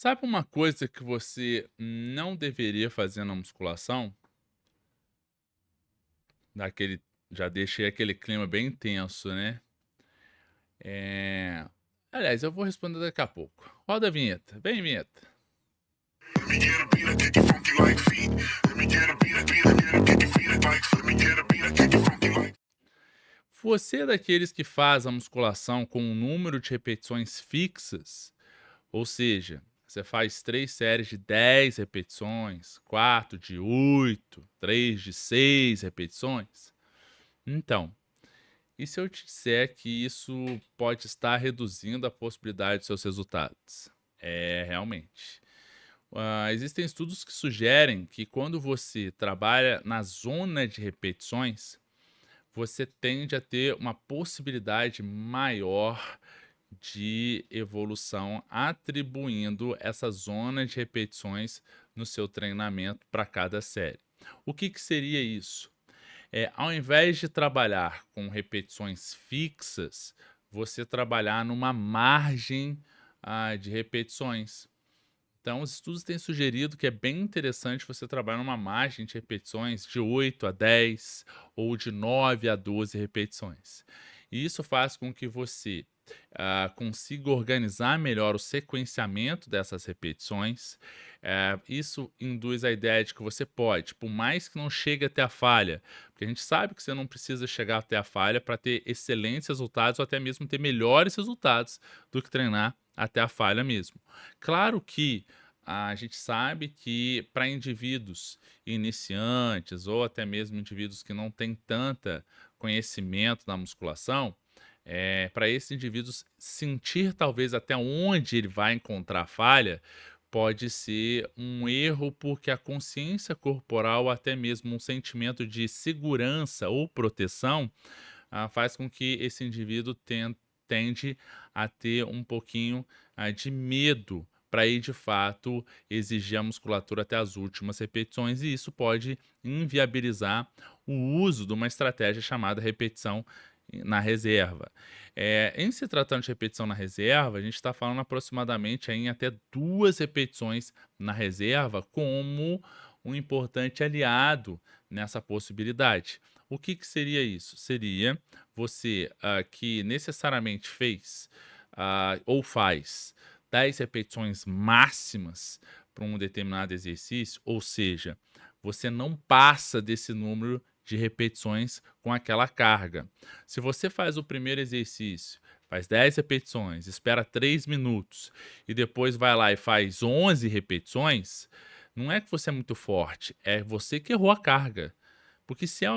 Sabe uma coisa que você não deveria fazer na musculação? Daquele Já deixei aquele clima bem tenso, né? Eh, Aliás, eu vou responder daqui a pouco. Roda a vinheta. Vem, vinheta. Let me get a beat, I kick it funky like feet. Let me get a beat, I beat, I get a kick it feet it like. Let me get a beat, I kick it funky like. Você é daqueles que faz a musculação com um número de repetições fixas? Ou seja, você faz 3 séries de 10 repetições, 4 de 8, 3 de 6 repetições? Então, e se eu te disser que isso pode estar reduzindo a possibilidade de seus resultados? É, realmente. Existem estudos que sugerem que quando você trabalha na zona de repetições, você tende a ter uma possibilidade maior de evolução, atribuindo essa zona de repetições no seu treinamento para cada série. O que, que seria isso? Ao invés de trabalhar com repetições fixas, você trabalhar numa margem, de repetições. Então, os estudos têm sugerido que é bem interessante você trabalhar numa margem de repetições de 8 a 10 ou de 9 a 12 repetições. E isso faz com que você consiga organizar melhor o sequenciamento dessas repetições. Isso induz a ideia de que você pode, por mais que não chegue até a falha, porque a gente sabe que você não precisa chegar até a falha para ter excelentes resultados ou até mesmo ter melhores resultados do que treinar até a falha mesmo. Claro que a gente sabe que para indivíduos iniciantes ou até mesmo indivíduos que não têm tanta conhecimento na musculação, para esses indivíduos sentir talvez até onde ele vai encontrar falha, pode ser um erro, porque a consciência corporal, até mesmo um sentimento de segurança ou proteção, faz com que esse indivíduo tende a ter um pouquinho, de medo para ir de fato exigir a musculatura até as últimas repetições, e isso pode inviabilizar o uso de uma estratégia chamada repetição na reserva. Em se tratando de repetição na reserva, a gente está falando aproximadamente aí em até 2 repetições na reserva como um importante aliado nessa possibilidade. O que que seria isso? Seria você, que necessariamente fez, ou faz 10 repetições máximas para um determinado exercício, ou seja, você não passa desse número de repetições com aquela carga. Se você faz o primeiro exercício, faz 10 repetições, espera 3 minutos e depois vai lá e faz 11 repetições, não é que você é muito forte, é você que errou a carga. Porque se é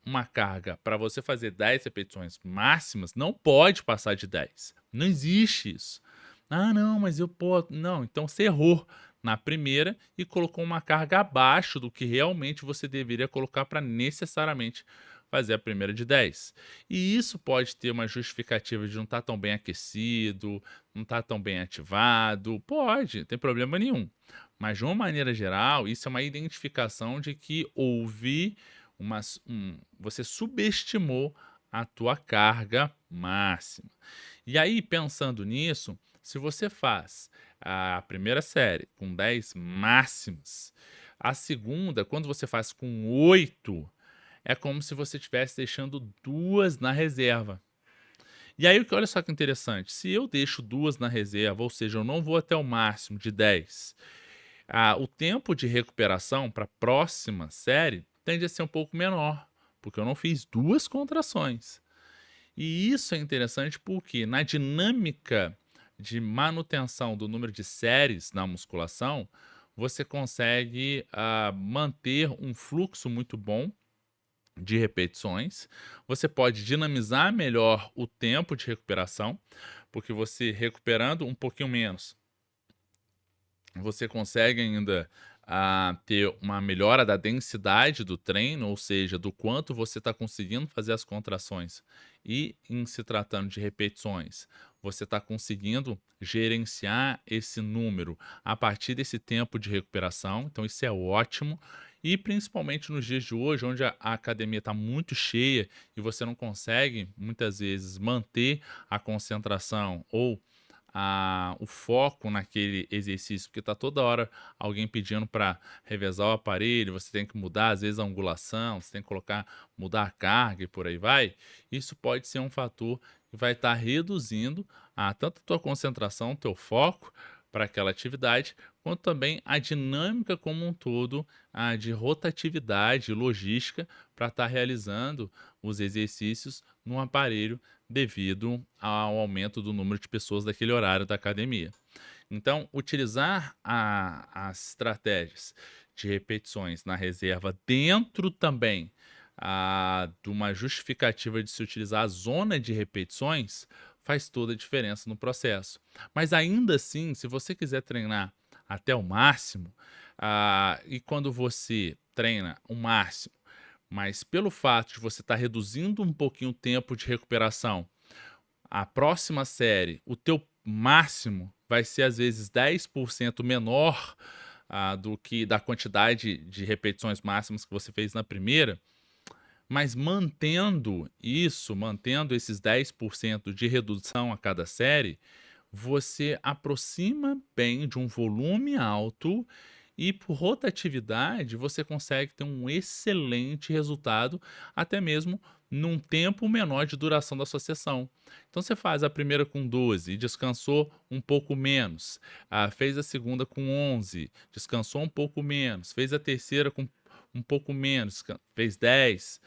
uma carga para você fazer 10 repetições máximas, não pode passar de 10. Não existe isso. "Ah, não, mas eu po", não, então você errou na primeira e colocou uma carga abaixo do que realmente você deveria colocar para necessariamente fazer a primeira de 10. E isso pode ter uma justificativa de não estar tão bem aquecido, não estar tão bem ativado, pode, não tem problema nenhum. Mas de uma maneira geral, isso é uma identificação de que houve você subestimou a tua carga máxima. E aí, pensando nisso, se você faz a primeira série com 10 máximas, a segunda, quando você faz com 8, é como se você estivesse deixando 2 na reserva. E aí, olha só que interessante, se eu deixo 2 na reserva, ou seja, eu não vou até o máximo de 10, o tempo de recuperação para a próxima série tende a ser um pouco menor, porque eu não fiz 2 contrações. E isso é interessante porque na dinâmica de manutenção do número de séries na musculação, você consegue, manter um fluxo muito bom de repetições. Você pode dinamizar melhor o tempo de recuperação, porque você recuperando um pouquinho menos, você consegue ainda ter uma melhora da densidade do treino, ou seja, do quanto você está conseguindo fazer as contrações. E em se tratando de repetições, você está conseguindo gerenciar esse número a partir desse tempo de recuperação. Então, isso é ótimo. E principalmente nos dias de hoje, onde a academia está muito cheia e você não consegue muitas vezes manter a concentração ou o foco naquele exercício, porque tá toda hora alguém pedindo para revezar o aparelho, você tem que mudar às vezes a angulação, você tem que mudar a carga e por aí vai. Isso pode ser um fator que vai estar reduzindo tanto a tua concentração, teu foco para aquela atividade, quanto também a dinâmica como um todo, de rotatividade e logística para estar realizando os exercícios num aparelho devido ao aumento do número de pessoas daquele horário da academia. Então, utilizar as estratégias de repetições na reserva dentro também de uma justificativa de se utilizar a zona de repetições faz toda a diferença no processo. Mas ainda assim, se você quiser treinar até o máximo, e quando você treina o máximo, mas pelo fato de você estar reduzindo um pouquinho o tempo de recuperação, a próxima série, o teu máximo vai ser às vezes 10% menor, do que da quantidade de repetições máximas que você fez na primeira, mas mantendo esses 10% de redução a cada série, você aproxima bem de um volume alto e por rotatividade você consegue ter um excelente resultado, até mesmo num tempo menor de duração da sua sessão. Então você faz a primeira com 12 e descansou um pouco menos, fez a segunda com 11, descansou um pouco menos, fez a terceira com um pouco menos, fez 10,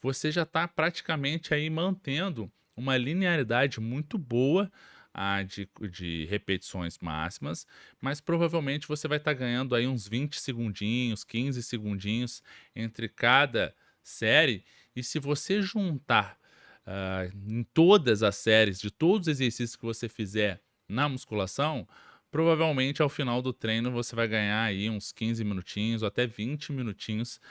você já está praticamente aí mantendo uma linearidade muito boa de repetições máximas, mas provavelmente você vai estar ganhando aí uns 20 segundinhos, 15 segundinhos entre cada série. E se você juntar em todas as séries, de todos os exercícios que você fizer na musculação, provavelmente ao final do treino você vai ganhar aí uns 15 minutinhos ou até 20 minutinhos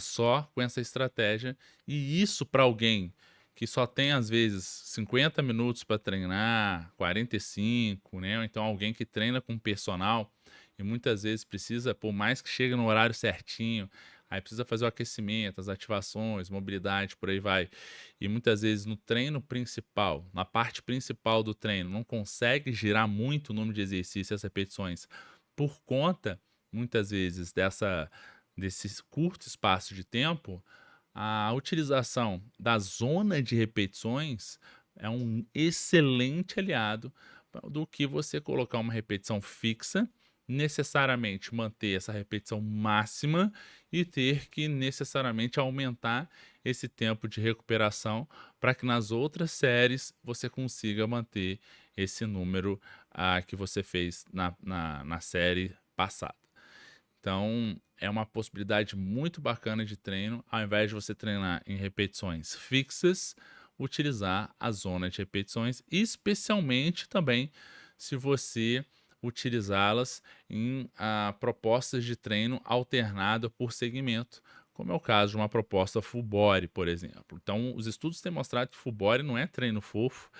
só com essa estratégia. E isso para alguém que só tem às vezes 50 minutos para treinar, 45, né? Ou então alguém que treina com personal e muitas vezes precisa, por mais que chegue no horário certinho, aí precisa fazer o aquecimento, as ativações, mobilidade, por aí vai. E muitas vezes no treino principal, na parte principal do treino, não consegue girar muito o número de exercícios, as repetições, por conta, muitas vezes, desse curto espaço de tempo, a utilização da zona de repetições é um excelente aliado do que você colocar uma repetição fixa, necessariamente manter essa repetição máxima e ter que necessariamente aumentar esse tempo de recuperação para que nas outras séries você consiga manter esse número que você fez na série passada. Então, é uma possibilidade muito bacana de treino, ao invés de você treinar em repetições fixas, utilizar a zona de repetições, especialmente também se você utilizá-las em propostas de treino alternada por segmento, como é o caso de uma proposta full body, por exemplo. Então, os estudos têm mostrado que full body não é treino fofo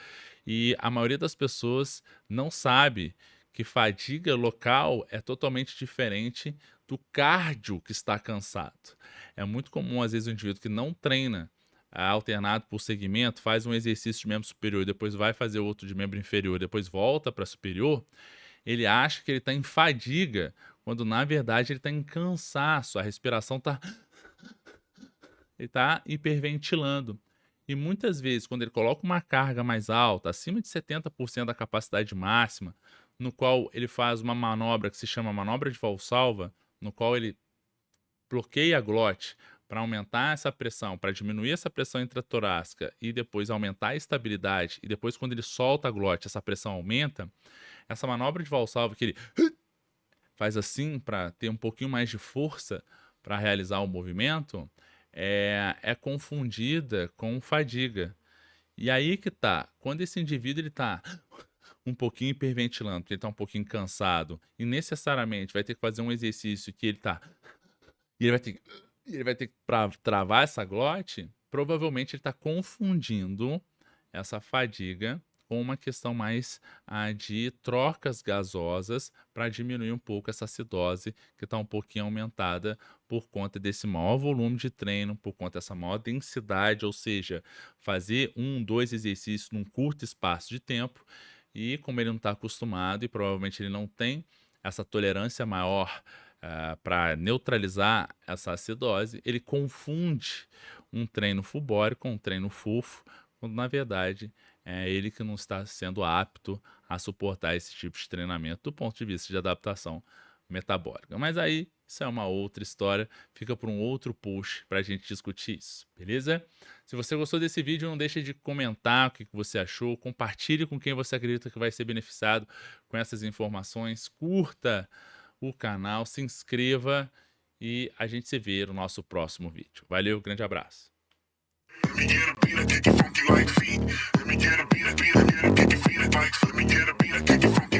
e a maioria das pessoas não sabe que fadiga local é totalmente diferente do cardio que está cansado. É muito comum, às vezes, o indivíduo que não treina alternado por segmento, faz um exercício de membro superior, depois vai fazer outro de membro inferior, depois volta para superior, ele acha que ele está em fadiga, quando na verdade ele está em cansaço, a respiração está ele está hiperventilando. E muitas vezes, quando ele coloca uma carga mais alta, acima de 70% da capacidade máxima, no qual ele faz uma manobra que se chama manobra de Valsalva, no qual ele bloqueia a glote para aumentar essa pressão, para diminuir essa pressão intratorácica e depois aumentar a estabilidade, e depois quando ele solta a glote, essa pressão aumenta, essa manobra de Valsalva que ele faz assim para ter um pouquinho mais de força para realizar o movimento, é confundida com fadiga. E aí que tá, quando esse indivíduo ele tá um pouquinho hiperventilando, porque ele tá um pouquinho cansado, e necessariamente vai ter que fazer um exercício que ele tá e ele vai ter que travar essa glote, provavelmente ele está confundindo essa fadiga com uma questão mais de trocas gasosas para diminuir um pouco essa acidose que está um pouquinho aumentada por conta desse maior volume de treino, por conta dessa maior densidade, ou seja, fazer 1, 2 exercícios num curto espaço de tempo e como ele não está acostumado e provavelmente ele não tem essa tolerância maior para neutralizar essa acidose, ele confunde um treino full body com um treino fofo, quando na verdade é ele que não está sendo apto a suportar esse tipo de treinamento do ponto de vista de adaptação metabólica. Mas aí isso é uma outra história, fica para um outro post para a gente discutir isso, beleza? Se você gostou desse vídeo, não deixe de comentar o que você achou, compartilhe com quem você acredita que vai ser beneficiado com essas informações, curta o canal, se inscreva e a gente se vê no nosso próximo vídeo. Valeu, grande abraço. Let me get a beat, I kick it funky like feet. Let me get a beat, I kick it, kick it, feel it like. Let me get a beat, I kick it funky.